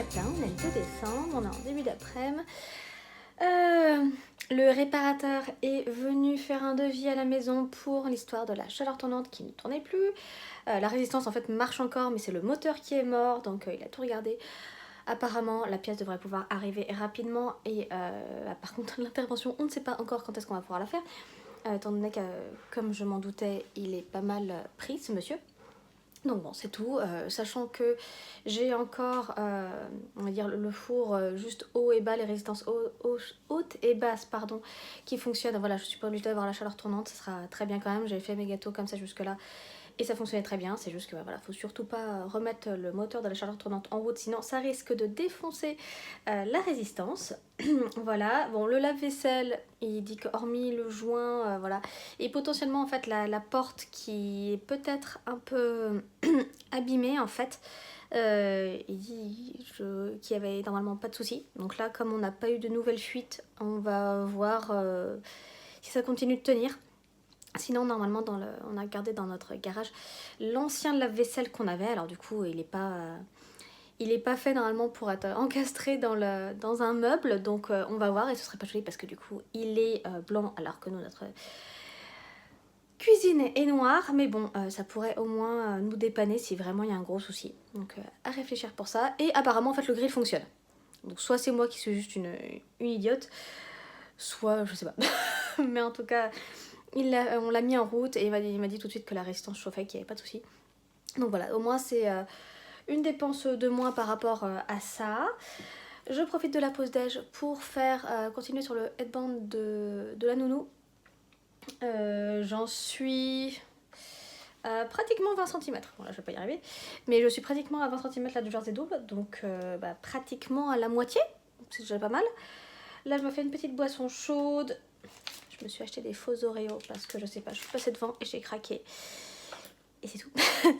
matin, on est le 2 décembre, on est en début d'après-midi. Le réparateur est venu faire un devis à la maison pour l'histoire de la chaleur tournante qui ne tournait plus. La résistance en fait marche encore, mais c'est le moteur qui est mort, donc il a tout regardé. Apparemment, la pièce devrait pouvoir arriver rapidement et par contre l'intervention, on ne sait pas encore quand est-ce qu'on va pouvoir la faire, étant donné que, comme je m'en doutais, il est pas mal pris ce monsieur. Donc bon, c'est tout, sachant que j'ai encore, on va dire, le four juste haut et bas, les résistances hautes et basses, pardon, qui fonctionnent. Voilà, je suis pas obligée d'avoir la chaleur tournante, ça sera très bien quand même. J'avais fait mes gâteaux comme ça jusque-là et ça fonctionnait très bien. C'est juste que voilà, faut surtout pas remettre le moteur de la chaleur tournante en route, sinon ça risque de défoncer la résistance. Voilà, bon, le lave-vaisselle, il dit que hormis le joint, voilà, et potentiellement en fait la porte qui est peut-être un peu abîmée en fait, il dit qu'il y avait normalement pas de souci. Donc là, comme on n'a pas eu de nouvelles fuites, on va voir si ça continue de tenir. Sinon, normalement, on a gardé dans notre garage l'ancien lave-vaisselle qu'on avait. Alors du coup, il est pas fait normalement pour être encastré dans un meuble. Donc on va voir et ce serait pas joli parce que du coup, il est blanc alors que nous, notre cuisine est noire. Mais bon, ça pourrait au moins nous dépanner si vraiment il y a un gros souci. Donc à réfléchir pour ça. Et apparemment, en fait, le grill fonctionne. Donc soit c'est moi qui suis juste une idiote, soit je sais pas. Mais en tout cas... on l'a mis en route et il m'a dit tout de suite que la résistance chauffait, qu'il n'y avait pas de souci. Donc voilà, au moins c'est une dépense de moins par rapport à ça. Je profite de la pause déj pour continuer sur le headband de la nounou. J'en suis pratiquement 20 cm. Bon là je vais pas y arriver, mais je suis pratiquement à 20 cm là du jersey double, donc pratiquement à la moitié, c'est déjà pas mal. Là je me fais une petite boisson chaude. Je me suis acheté des faux Oreos parce que je sais pas, je suis passée devant et j'ai craqué. Et c'est tout.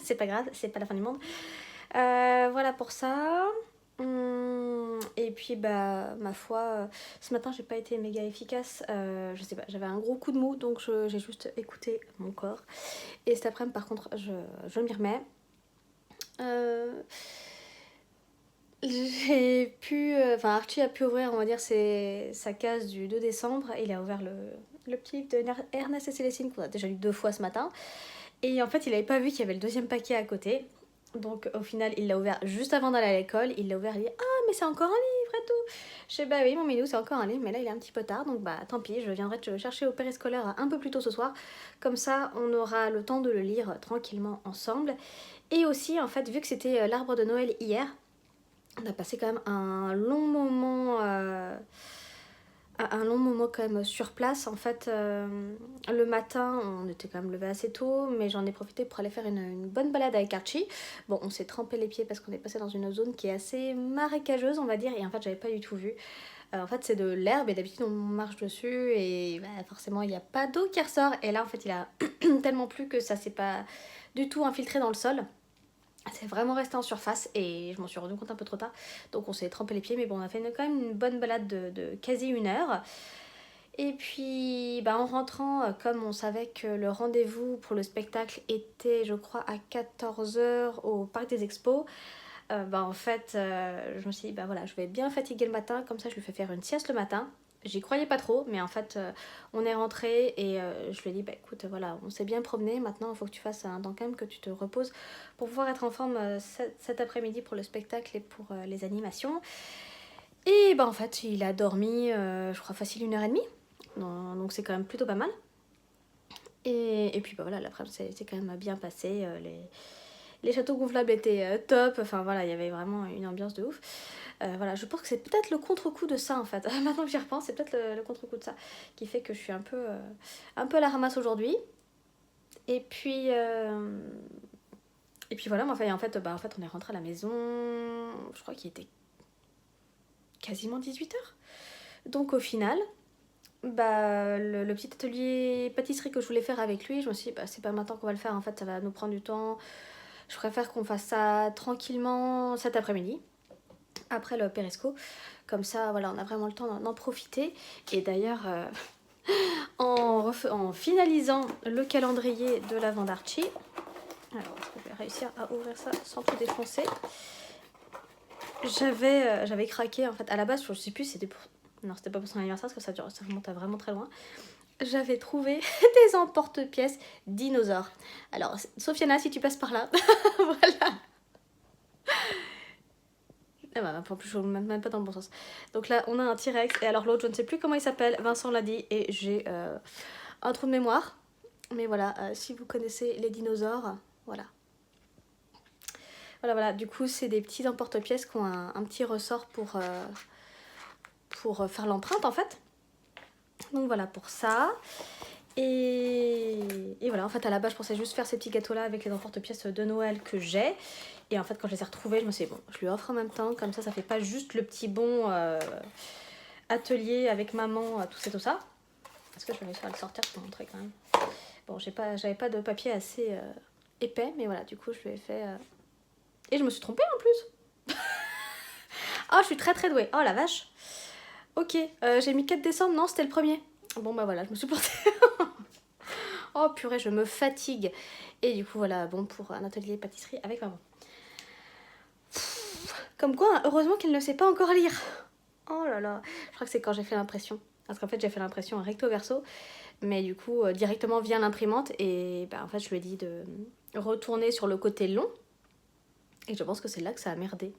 C'est pas grave, c'est pas la fin du monde. Voilà pour ça. Et puis bah ma foi, ce matin j'ai pas été méga efficace. Je sais pas, j'avais un gros coup de mou donc j'ai juste écouté mon corps. Et cet après-midi par contre je m'y remets. Archie a pu ouvrir, on va dire, sa case du 2 décembre. Il a ouvert le petit livre de Ernest et Célestine qu'on a déjà lu 2 fois ce matin. Et en fait, il avait pas vu qu'il y avait le deuxième paquet à côté. Donc au final, il l'a ouvert juste avant d'aller à l'école. Il l'a ouvert, il dit ah, mais c'est encore un livre et tout. Je sais, bah oui, mon minou, c'est encore un livre, mais là il est un petit peu tard. Donc bah tant pis, je viendrai te chercher au périscolaire un peu plus tôt ce soir. Comme ça, on aura le temps de le lire tranquillement ensemble. Et aussi, en fait, vu que c'était l'arbre de Noël hier, on a passé quand même un long moment quand même sur place. En fait, le matin, on était quand même levé assez tôt, mais j'en ai profité pour aller faire une bonne balade avec Archie. Bon, on s'est trempé les pieds parce qu'on est passé dans une zone qui est assez marécageuse, on va dire, et en fait, j'avais pas du tout vu. En fait, c'est de l'herbe et d'habitude, on marche dessus et bah, forcément, il n'y a pas d'eau qui ressort. Et là, en fait, il a tellement plu que ça s'est pas du tout infiltré dans le sol. C'est vraiment resté en surface et je m'en suis rendu compte un peu trop tard. Donc on s'est trempé les pieds, mais bon, on a fait quand même une bonne balade de quasi 1 heure. Et puis bah, en rentrant, comme on savait que le rendez-vous pour le spectacle était, je crois, à 14 h au Parc des Expos, en fait, je me suis dit, bah voilà, je vais être bien fatiguée le matin, comme ça je lui fais faire une sieste le matin. J'y croyais pas trop, mais en fait, on est rentré et je lui ai dit, bah écoute, voilà, on s'est bien promené, maintenant il faut que tu fasses un temps quand même, que tu te reposes pour pouvoir être en forme cet après-midi pour le spectacle et pour les animations. Et bah en fait, il a dormi, je crois, facile 1 h 30, donc c'est quand même plutôt pas mal. Et puis bah voilà, l'après-midi c'est quand même bien passé, les châteaux gonflables étaient top, enfin voilà, il y avait vraiment une ambiance de ouf. Voilà, je pense que c'est peut-être le contre-coup de ça en fait. Maintenant que j'y repense, c'est peut-être le contre-coup de ça qui fait que je suis un peu à la ramasse aujourd'hui. Et puis voilà, en fait, on est rentré à la maison, je crois qu'il était quasiment 18 h. Donc au final, le petit atelier pâtisserie que je voulais faire avec lui, je me suis dit, c'est pas maintenant qu'on va le faire, en fait, ça va nous prendre du temps. Je préfère qu'on fasse ça tranquillement cet après-midi, après le périsco. Comme ça, voilà, on a vraiment le temps d'en profiter. Et d'ailleurs, en finalisant le calendrier de l'avant d'Archie, alors est-ce que je vais réussir à ouvrir ça sans tout défoncer? j'avais craqué en fait. À la base, je sais plus, c'était pour... Non, c'était pas pour son anniversaire parce que ça remonte à vraiment très loin. J'avais trouvé des emporte-pièces dinosaures. Alors, Sofiana, si tu passes par là, voilà. Ah bah, en plus, je ne même pas dans le bon sens. Donc là, on a un T-Rex. Et alors l'autre, je ne sais plus comment il s'appelle. Vincent l'a dit. Et j'ai un trou de mémoire. Mais voilà, si vous connaissez les dinosaures, voilà. Voilà, du coup, c'est des petits emporte-pièces qui ont un petit ressort pour faire l'empreinte, en fait. Donc voilà, pour ça. Et voilà, en fait, à la base, je pensais juste faire ces petits gâteaux-là avec les emporte-pièces de Noël que j'ai. Et en fait, quand je les ai retrouvés, je me suis dit, bon, je lui offre en même temps. Comme ça fait pas juste le petit bon atelier avec maman, tout ça. Est-ce que je vais réussir à le sortir pour montrer quand même. Bon, j'avais pas de papier assez épais, mais voilà, du coup, je lui ai fait... Et je me suis trompée en plus. Oh, je suis très très douée. Oh la vache. Ok, j'ai mis 4 décembre, non, c'était le premier. Bon, bah voilà, je me suis plantée. Oh purée, je me fatigue. Et du coup, voilà, bon pour un atelier pâtisserie avec maman. Comme quoi, heureusement qu'elle ne sait pas encore lire. Oh là là, je crois que c'est quand j'ai fait l'impression. Parce qu'en fait, j'ai fait l'impression recto verso. Mais du coup, directement via l'imprimante. Et bah, en fait, je lui ai dit de retourner sur le côté long. Et je pense que c'est là que ça a merdé.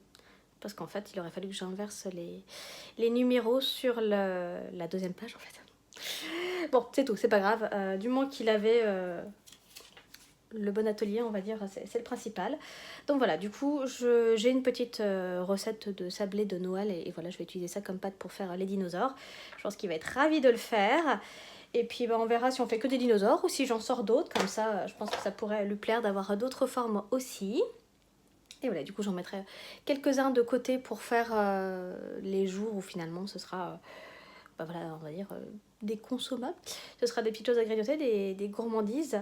Parce qu'en fait, il aurait fallu que j'inverse les numéros sur la deuxième page, en fait. Bon, c'est tout, c'est pas grave. Du moins qu'il avait le bon atelier, on va dire, c'est le principal. Donc voilà, du coup, j'ai une petite recette de sablé de Noël. Et voilà, je vais utiliser ça comme pâte pour faire les dinosaures. Je pense qu'il va être ravi de le faire. Et puis bah, on verra si on fait que des dinosaures ou si j'en sors d'autres. Comme ça, je pense que ça pourrait lui plaire d'avoir d'autres formes aussi. Et voilà, du coup, j'en mettrai quelques-uns de côté pour faire les jours où finalement ce sera, bah voilà, on va dire, des consommables. Ce sera des petites choses à grignoter, des gourmandises.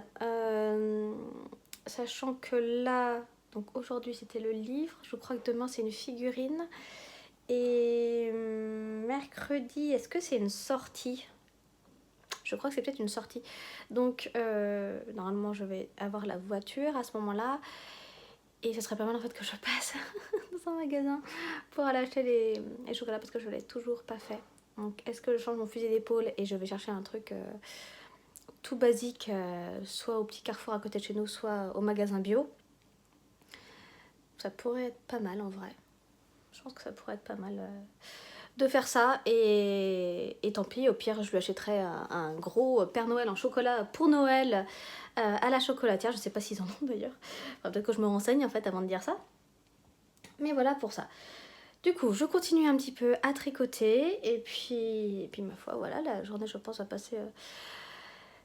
Sachant que là, donc aujourd'hui c'était le livre, je crois que demain c'est une figurine. Et mercredi, est-ce que c'est une sortie ? Je crois que c'est peut-être une sortie. Donc, normalement, je vais avoir la voiture à ce moment-là. Et ce serait pas mal en fait que je passe dans un magasin pour aller acheter les chocolats parce que je ne l'ai toujours pas fait. Donc est-ce que je change mon fusil d'épaule et je vais chercher un truc tout basique, soit au petit carrefour à côté de chez nous, soit au magasin bio. Ça pourrait être pas mal en vrai. Je pense que ça pourrait être pas mal de faire ça. Et tant pis, au pire je lui achèterai un gros Père Noël en chocolat pour Noël à la chocolatière. Je sais pas s'ils en ont d'ailleurs. Enfin, peut-être que je me renseigne en fait avant de dire ça. Mais voilà pour ça. Du coup, je continue un petit peu à tricoter. Et puis ma foi, voilà, la journée, je pense, va passer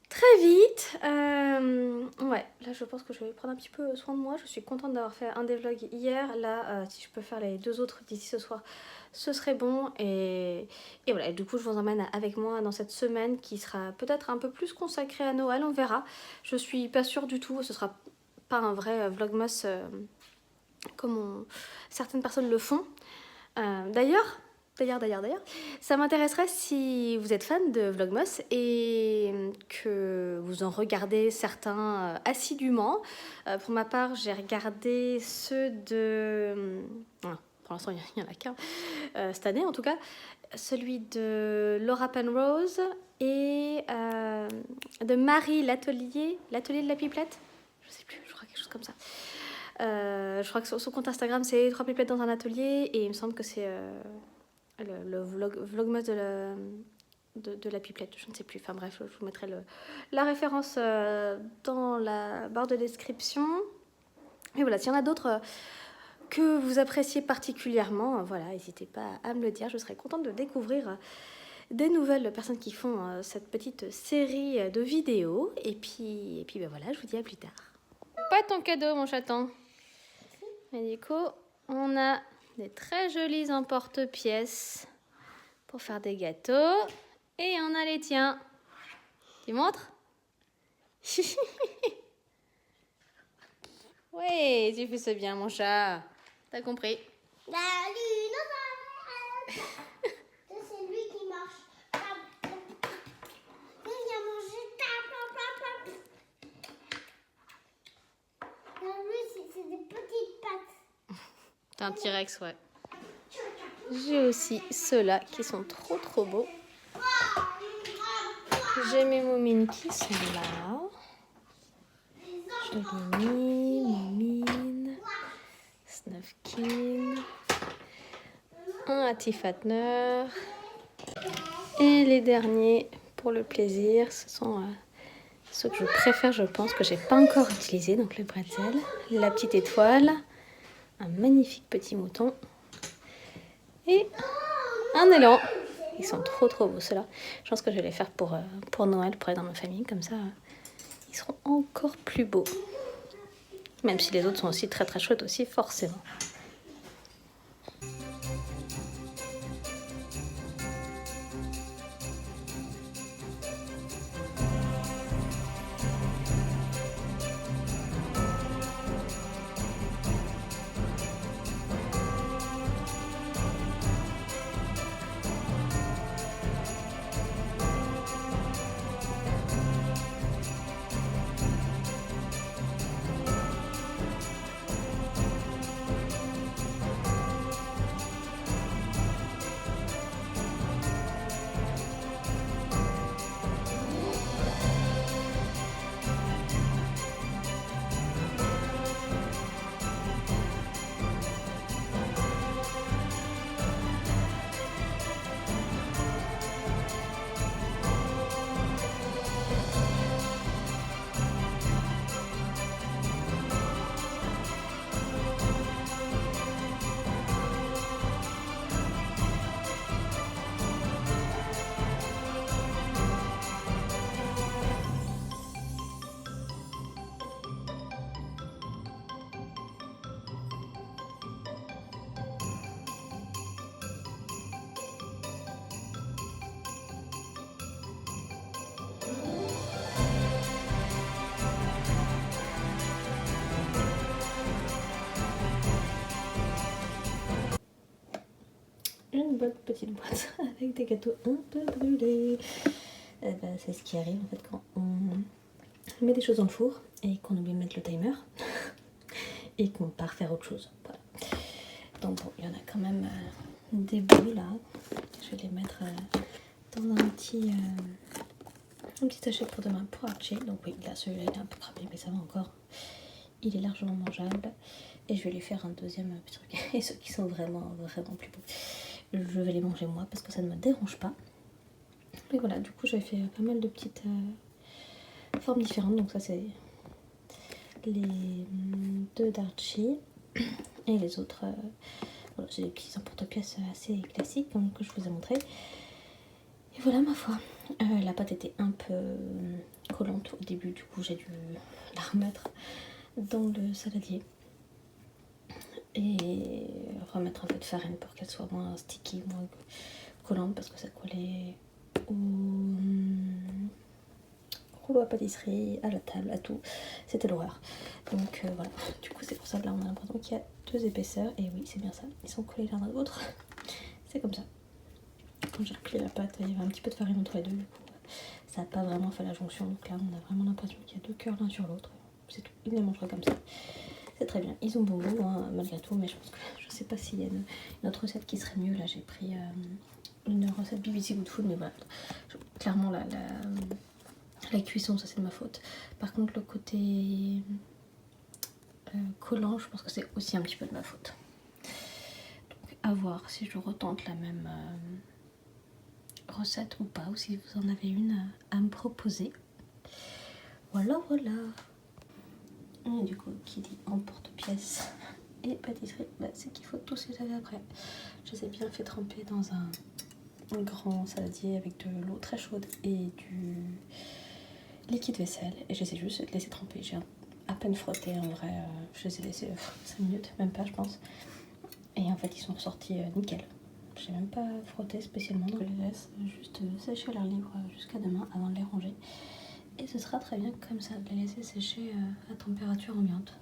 très vite. Ouais, là, je pense que je vais prendre un petit peu soin de moi. Je suis contente d'avoir fait un des vlogs hier. Là, si je peux faire les 2 autres d'ici ce soir, ce serait bon. Et voilà, et du coup, je vous emmène avec moi dans cette semaine qui sera peut-être un peu plus consacrée à Noël. On verra. Je suis pas sûre du tout. Ce sera pas un vrai vlogmas comme certaines personnes le font. D'ailleurs, ça m'intéresserait si vous êtes fan de Vlogmas et que vous en regardez certains assidûment. Pour ma part, j'ai regardé ceux de... pour l'instant, il n'y en a qu'un, cette année en tout cas. Celui de Laura Penrose et de Marie l'atelier de la pipelette. Je sais plus, je crois quelque chose comme ça. Je crois que son compte Instagram c'est 3 pipettes dans un atelier et il me semble que c'est le vlogmas de la pipelette, je ne sais plus. Enfin bref, je vous mettrai la référence dans la barre de description. Et voilà, s'il y en a d'autres que vous appréciez particulièrement, voilà, n'hésitez pas à me le dire. Je serais contente de découvrir des nouvelles personnes qui font cette petite série de vidéos. Et puis ben voilà, je vous dis à plus tard. Pas ton cadeau, mon chaton. Et du coup, on a des très jolis emporte-pièces pour faire des gâteaux. Et on a les tiens. Tu montres? Oui, tu fais ça bien, mon chat. T'as compris? C'est lui qui marche. Il a mangé. Lui, c'est des petites pattes. T'es un T-Rex, ouais. J'ai aussi ceux-là qui sont trop beaux. J'ai mes moumines qui sont là. Jolie moumine, Snufkin, un Hattifatner. Et les derniers, pour le plaisir, ce sont ceux que je préfère, je pense, que j'ai pas encore utilisé. Donc le bretzel, la petite étoile, un magnifique petit mouton et un élan. Ils sont trop beaux ceux-là. Je pense que je vais les faire pour Noël, pour être dans ma famille. Comme ça, ils seront encore plus beaux. Même si les autres sont aussi très chouettes aussi, forcément. Une bonne petite boîte avec des gâteaux un peu brûlés. C'est ce qui arrive en fait quand on met des choses dans le four et qu'on oublie de mettre le timer et qu'on part faire autre chose. Voilà. Donc bon, il y en a quand même des beaux là. Je vais les mettre dans un petit sachet pour demain pour Archie. Donc oui, là celui-là il est un peu cramé mais ça va encore. Il est largement mangeable. Et je vais lui faire un deuxième petit truc. Et ceux qui sont vraiment plus beaux, je vais les manger moi parce que ça ne me dérange pas. Et voilà, du coup j'avais fait pas mal de petites formes différentes. Donc ça c'est les deux d'Archie. Et les autres, voilà, c'est des petits emporte-pièces assez classiques comme que je vous ai montré. Et voilà ma foi. La pâte était un peu collante au début, du coup j'ai dû la remettre dans le saladier. Et remettre un peu de farine pour qu'elle soit moins sticky, moins collante parce que ça collait au rouleau à pâtisserie, à la table, à tout. C'était l'horreur. Donc voilà, du coup c'est pour ça que là on a l'impression qu'il y a deux épaisseurs. Et oui, c'est bien ça, ils sont collés l'un à l'autre. C'est comme ça. Quand j'ai replié la pâte, il y avait un petit peu de farine entre les deux. Du coup, ça n'a pas vraiment fait la jonction. Donc là on a vraiment l'impression qu'il y a deux cœurs l'un sur l'autre. C'est tout, ils les mangeraient comme ça. C'est très bien, ils ont bon goût hein, malgré tout, mais je pense que je sais pas s'il y a une autre recette qui serait mieux. Là j'ai pris une recette BBC Good Food, mais voilà, clairement la cuisson ça c'est de ma faute. Par contre le côté collant, je pense que c'est aussi un petit peu de ma faute. Donc à voir si je retente la même recette ou pas, ou si vous en avez une à me proposer. Voilà. Et du coup, qui dit emporte-pièce et pâtisserie, c'est qu'il faut tous les laver après. Je les ai bien fait tremper dans un grand saladier avec de l'eau très chaude et du liquide vaisselle. Et je les ai juste laissés tremper. J'ai à peine frotté en vrai. Je les ai laissés 5 minutes, même pas je pense. Et en fait, ils sont ressortis nickel. J'ai même pas frotté spécialement, donc je les laisse juste sécher à l'air libre jusqu'à demain avant de les ranger. Et ce sera très bien comme ça, de les laisser sécher à température ambiante.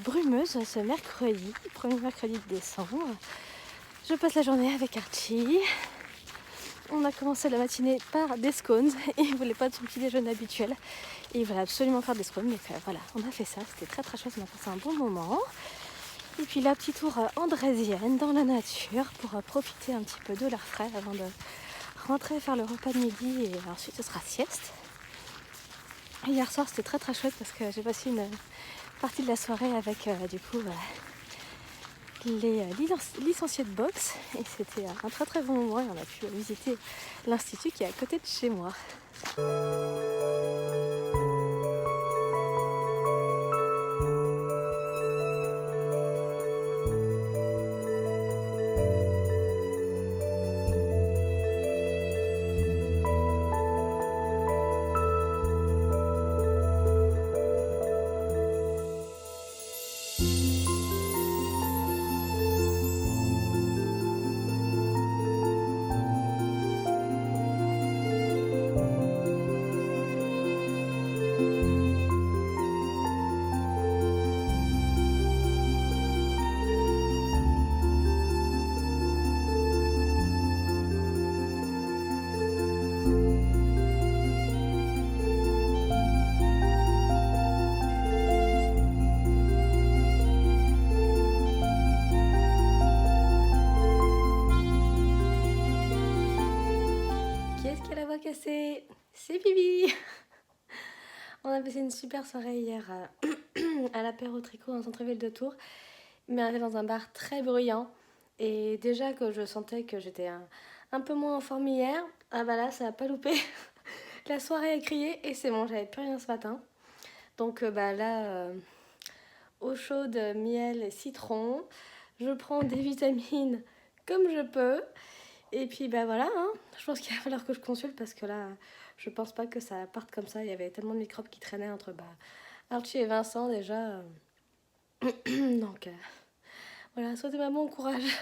brumeuse ce mercredi, premier mercredi de décembre. Je passe la journée avec Archie. On a commencé la matinée par des scones. Il voulait pas de son petit déjeuner habituel. Et il voulait absolument faire des scones. Donc voilà, on a fait ça. C'était très très chouette. On a passé un bon moment. Et puis là, petit tour andrésienne dans la nature pour profiter un petit peu de l'air frais avant de rentrer faire le repas de midi. Et ensuite, ce sera sieste. Et hier soir, c'était très très chouette parce que j'ai passé une partie de la soirée avec les licenciés de boxe et c'était un très très bon moment et on a pu visiter l'institut qui est à côté de chez moi. C'est Bibi. On a passé une super soirée hier à l'apéro tricot en centre-ville de Tours, mais on était dans un bar très bruyant et déjà que je sentais que j'étais un peu moins en forme hier, ah bah là ça a pas loupé. La soirée a crié et c'est bon, j'avais plus rien ce matin. Donc eau chaude, miel et citron, je prends des vitamines comme je peux. Et puis voilà, hein. Je pense qu'il va falloir que je consulte parce que là, je pense pas que ça parte comme ça. Il y avait tellement de microbes qui traînaient entre Archie et Vincent déjà. Donc voilà, souhaitez-moi bon courage.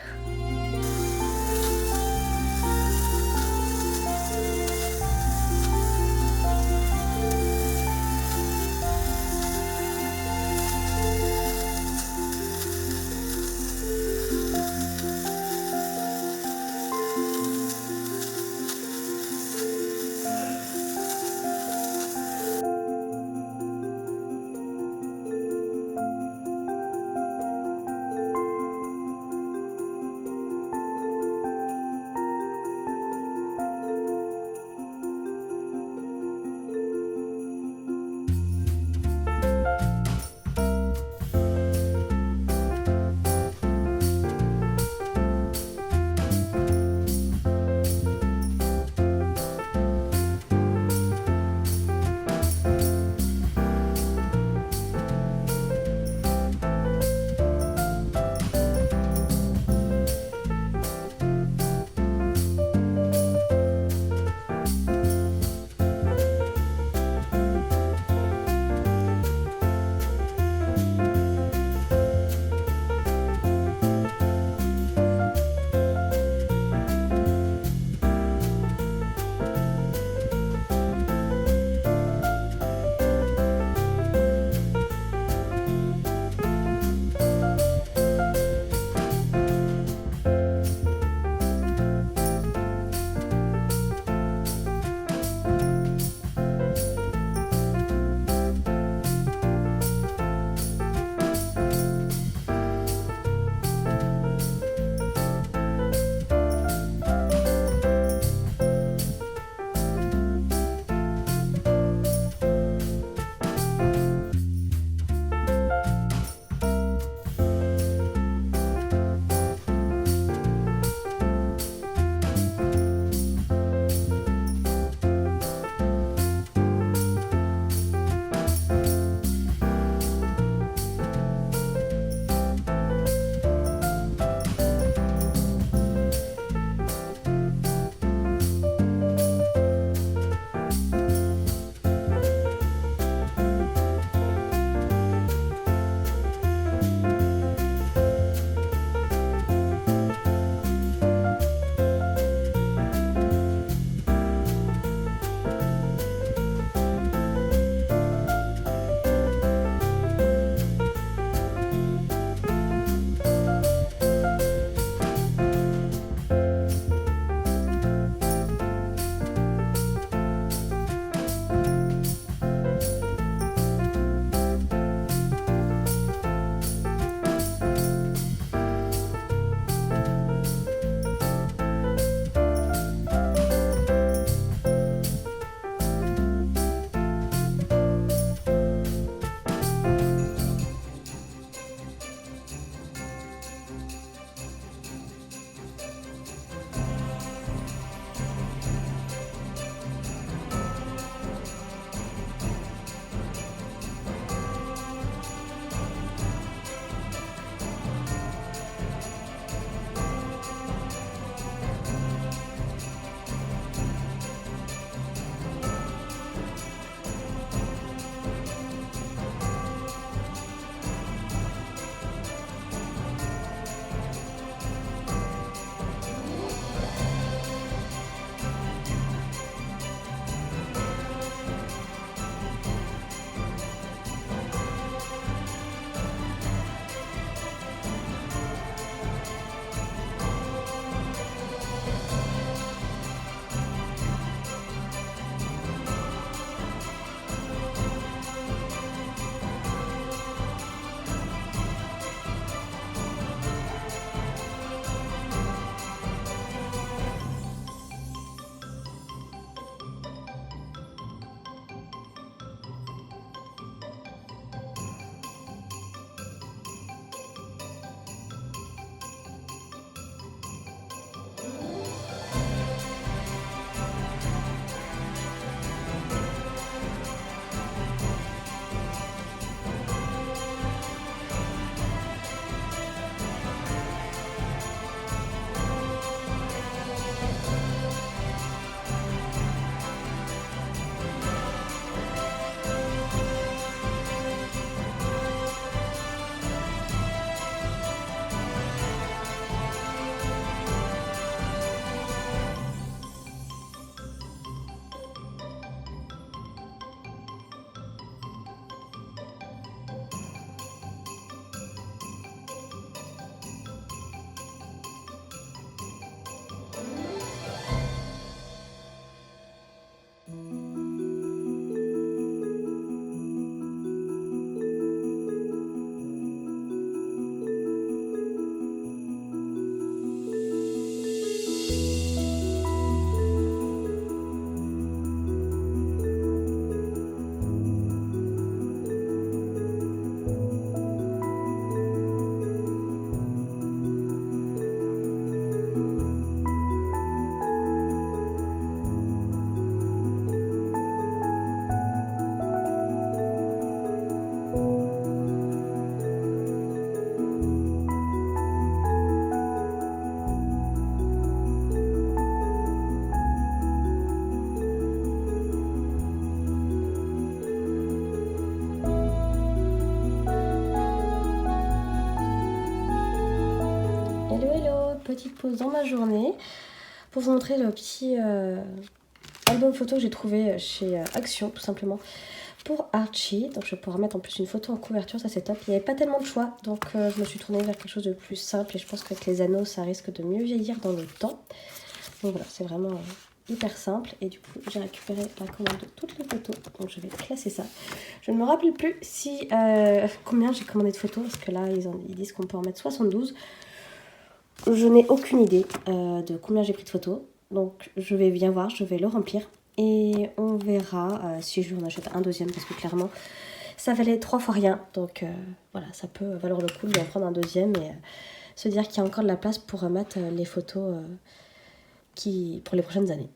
petite pause dans ma journée pour vous montrer le petit album photo que j'ai trouvé chez Action, tout simplement, pour Archie. Donc je vais pouvoir mettre en plus une photo en couverture, ça c'est top. Il n'y avait pas tellement de choix, donc je me suis tournée vers quelque chose de plus simple et je pense qu'avec les anneaux, ça risque de mieux vieillir dans le temps. Donc voilà, c'est vraiment hyper simple et du coup j'ai récupéré la commande de toutes les photos, donc je vais classer ça. Je ne me rappelle plus si combien j'ai commandé de photos, parce que là ils disent qu'on peut en mettre 72. Je n'ai aucune idée de combien j'ai pris de photos, donc je vais bien voir, je vais le remplir et on verra si je lui en achète un deuxième, parce que clairement ça valait 3 fois rien, donc voilà, ça peut valoir le coup d'en prendre un deuxième et se dire qu'il y a encore de la place pour remettre les photos pour les prochaines années.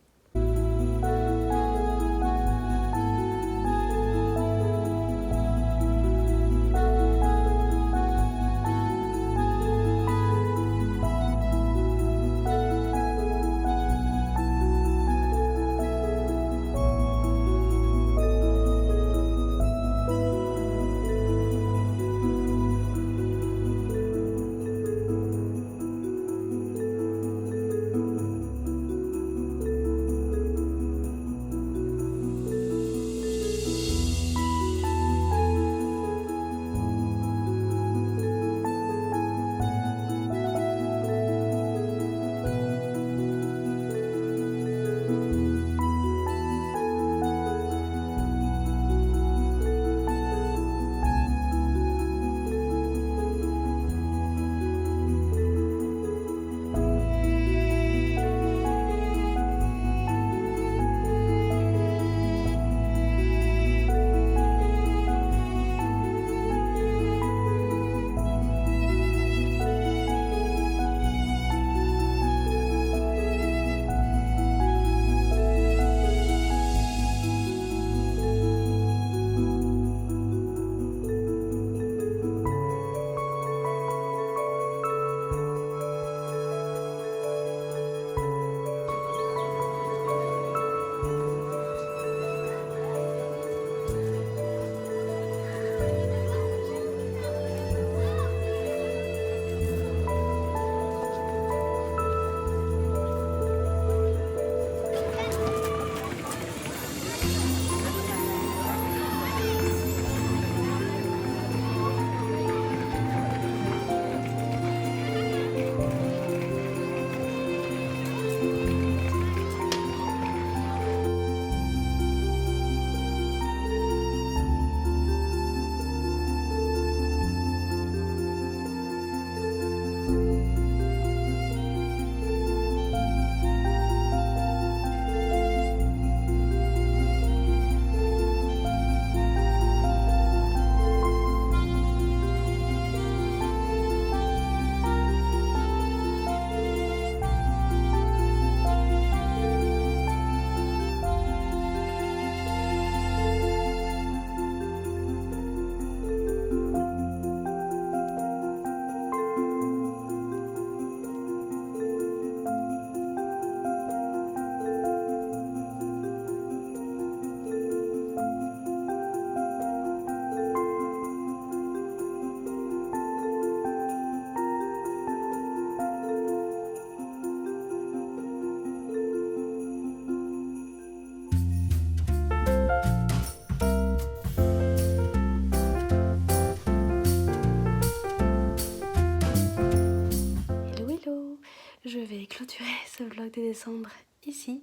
Je vais clôturer ce vlog de décembre ici.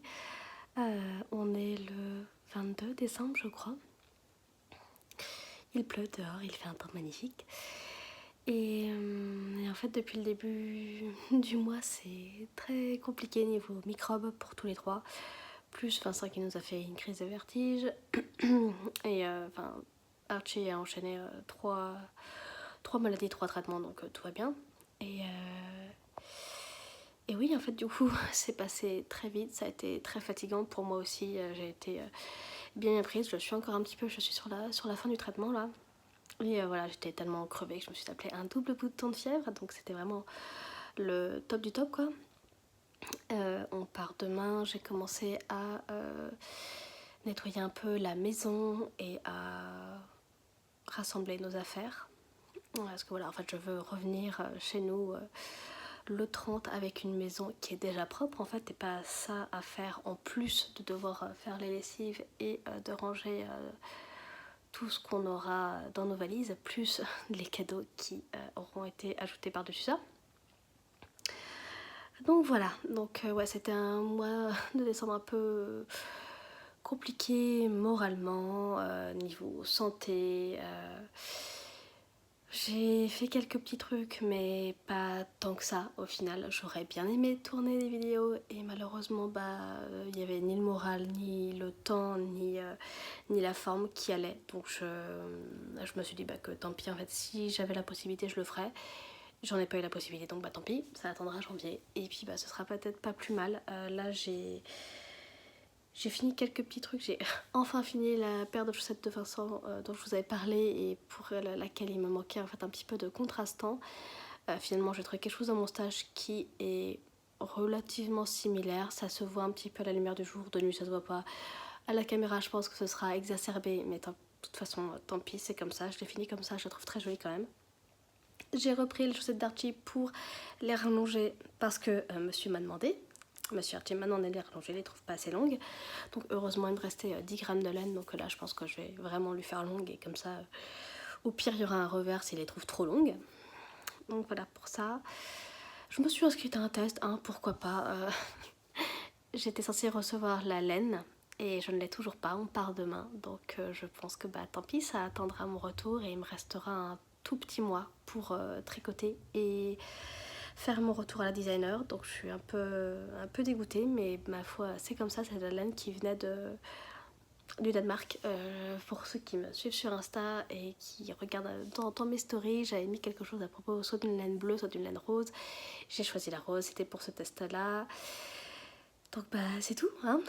On est le 22 décembre, je crois. Il pleut dehors, il fait un temps magnifique. Et en fait, depuis le début du mois, c'est très compliqué niveau microbes pour tous les trois. Plus Vincent qui nous a fait une crise de vertige. Et Archie a enchaîné 3 maladies, 3 traitements, donc tout va bien. Et oui, en fait, du coup, c'est passé très vite. Ça a été très fatigant pour moi aussi. J'ai été bien prise. Je suis encore un petit peu, je suis sur la fin du traitement là. Et voilà, j'étais tellement crevée que je me suis tapé un double bouton de fièvre. Donc c'était vraiment le top du top, quoi. On part demain. J'ai commencé à nettoyer un peu la maison et à rassembler nos affaires. Parce que voilà, en fait, je veux revenir chez nous le 30 avec une maison qui est déjà propre en fait, et pas ça à faire en plus de devoir faire les lessives et de ranger tout ce qu'on aura dans nos valises, plus les cadeaux qui auront été ajoutés par-dessus ça. Donc voilà, donc ouais, c'était un mois de décembre un peu compliqué moralement, niveau santé. J'ai fait quelques petits trucs, mais pas tant que ça au final. J'aurais bien aimé tourner des vidéos et malheureusement, il n'y avait ni le moral, ni le temps, ni la forme qui allait. Donc je me suis dit que tant pis, en fait, si j'avais la possibilité, je le ferais. J'en ai pas eu la possibilité, donc tant pis, ça attendra janvier. Et puis ce sera peut-être pas plus mal. Là, j'ai fini quelques petits trucs, j'ai enfin fini la paire de chaussettes de Vincent dont je vous avais parlé et pour laquelle il me manquait en fait un petit peu de contrastant. Finalement j'ai trouvé quelque chose dans mon stage qui est relativement similaire, ça se voit un petit peu à la lumière du jour, de nuit ça se voit pas. À la caméra je pense que ce sera exacerbé, mais de toute façon tant pis, c'est comme ça, je l'ai fini comme ça, je la trouve très jolie quand même. J'ai repris les chaussettes d'Archie pour les rallonger parce que monsieur m'a demandé. Monsieur Archie m'a demandé de les rallonger, je les trouve pas assez longues. Donc heureusement il me restait 10 grammes de laine, donc là je pense que je vais vraiment lui faire longue et comme ça au pire il y aura un revers s'il les trouve trop longues. Donc voilà pour ça. Je me suis inscrite à un test, pourquoi pas. J'étais censée recevoir la laine et je ne l'ai toujours pas, on part demain. Donc je pense que tant pis, ça attendra mon retour et il me restera un tout petit mois pour tricoter et faire mon retour à la designer. Donc je suis un peu dégoûtée, mais ma foi c'est comme ça, c'est de la laine qui venait du Danemark. Pour ceux qui me suivent sur Insta et qui regardent de temps en temps mes stories, j'avais mis quelque chose à propos soit d'une laine bleue, soit d'une laine rose. J'ai choisi la rose, c'était pour ce test là. Donc c'est tout, hein.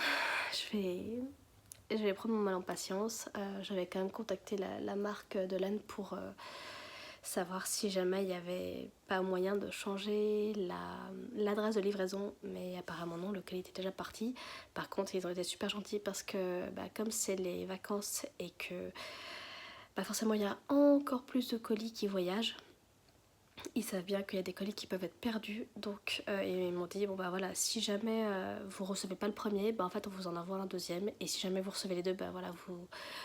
Je vais prendre mon mal en patience. J'avais quand même contacté la marque de laine pour savoir si jamais il n'y avait pas moyen de changer l'adresse de livraison, mais apparemment non, le colis était déjà parti. Par contre ils ont été super gentils parce que comme c'est les vacances et que forcément il y a encore plus de colis qui voyagent, ils savent bien qu'il y a des colis qui peuvent être perdus, donc ils m'ont dit voilà, si jamais vous recevez pas le premier, en fait on vous en envoie un deuxième, et si jamais vous recevez les deux, voilà,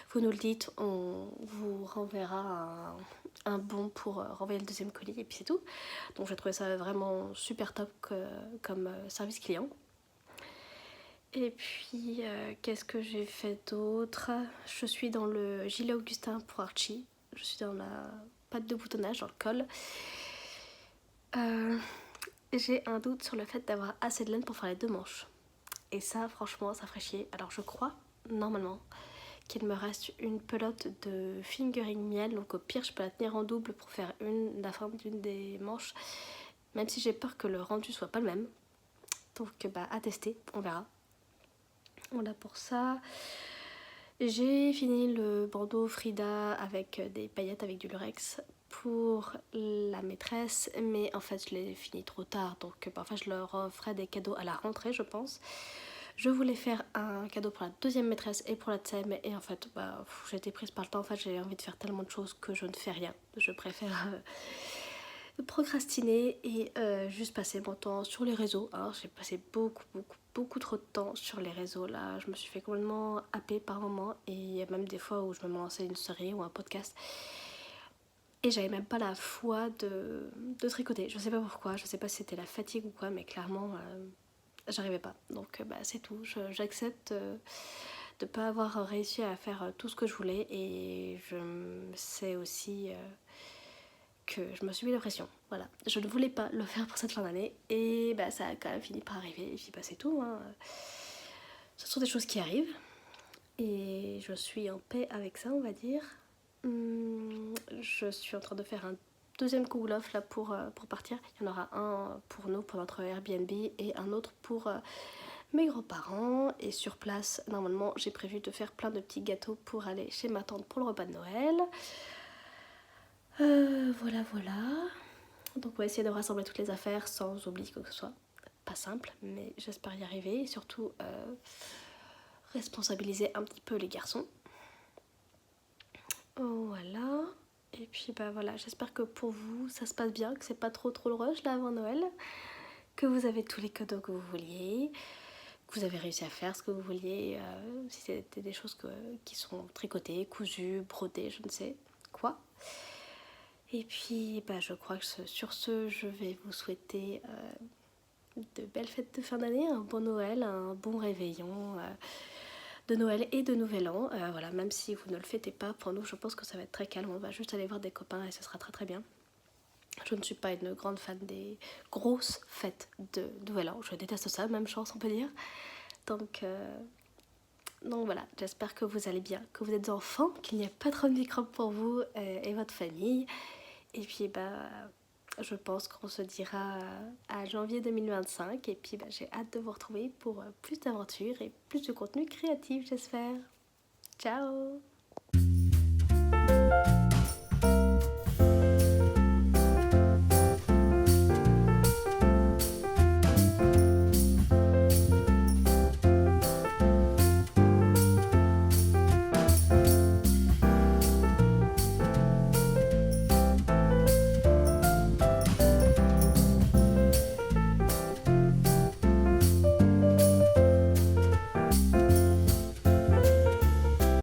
vous nous le dites, on vous renverra un bon pour renvoyer le deuxième colis et puis c'est tout. Donc j'ai trouvé ça vraiment super top comme service client. Et puis qu'est-ce que j'ai fait d'autre? Je suis dans le gilet Augustin pour Archie, je suis dans la patte de boutonnage, dans le col. J'ai un doute sur le fait d'avoir assez de laine pour faire les deux manches. Et ça, franchement, ça ferait chier. Alors je crois, normalement, qu'il me reste une pelote de fingering miel. Donc au pire, je peux la tenir en double pour faire la forme d'une des manches. Même si j'ai peur que le rendu soit pas le même. Donc à tester, on verra. Voilà pour ça. J'ai fini le bandeau Frida avec des paillettes avec du lurex pour la maîtresse, mais en fait je l'ai fini trop tard, donc parfois je leur ferai des cadeaux à la rentrée, je pense. Je voulais faire un cadeau pour la deuxième maîtresse et pour la TSEM, et en fait j'ai été prise par le temps. En fait j'ai envie de faire tellement de choses que je ne fais rien. Je préfère procrastiner et juste passer mon temps sur les réseaux. J'ai passé beaucoup trop de temps sur les réseaux. Là je me suis fait complètement happer par moments, et il y a même des fois où je me lançais une série ou un podcast et j'avais même pas la foi de tricoter. Je sais pas pourquoi, je sais pas si c'était la fatigue ou quoi, mais clairement j'arrivais pas. Donc c'est tout, j'accepte de pas avoir réussi à faire tout ce que je voulais, et je sais aussi que je me suis mis la pression. Voilà, je ne voulais pas le faire pour cette fin d'année, et ça a quand même fini par arriver, et puis c'est tout, hein. Ce sont des choses qui arrivent et je suis en paix avec ça, on va dire. Je suis en train de faire un deuxième cool-off là pour partir. Il y en aura un pour nous, pour notre Airbnb, et un autre pour mes grands-parents. Et sur place, normalement, j'ai prévu de faire plein de petits gâteaux pour aller chez ma tante pour le repas de Noël. Voilà. Donc on va essayer de rassembler toutes les affaires sans oublier quoi que ce soit. Pas simple, mais j'espère y arriver. Et surtout responsabiliser un petit peu les garçons. Voilà. Et puis bah voilà, j'espère que pour vous ça se passe bien, que c'est pas trop le rush là avant Noël, que vous avez tous les cadeaux que vous vouliez, que vous avez réussi à faire ce que vous vouliez, si c'était des choses qui sont tricotées, cousues, brodées, je ne sais quoi. Et puis bah, je crois que sur ce, je vais vous souhaiter de belles fêtes de fin d'année, un bon Noël, un bon réveillon de Noël et de Nouvel An. Voilà, même si vous ne le fêtez pas, pour nous je pense que ça va être très calme, on va juste aller voir des copains et ce sera très bien. Je ne suis pas une grande fan des grosses fêtes de Nouvel An, je déteste ça, même chose on peut dire. Donc voilà, j'espère que vous allez bien, que vous êtes en forme, qu'il n'y a pas trop de microbes pour vous et votre famille. Et puis bah, je pense qu'on se dira à janvier 2025. Et puis bah, j'ai hâte de vous retrouver pour plus d'aventures et plus de contenu créatif, j'espère. Ciao!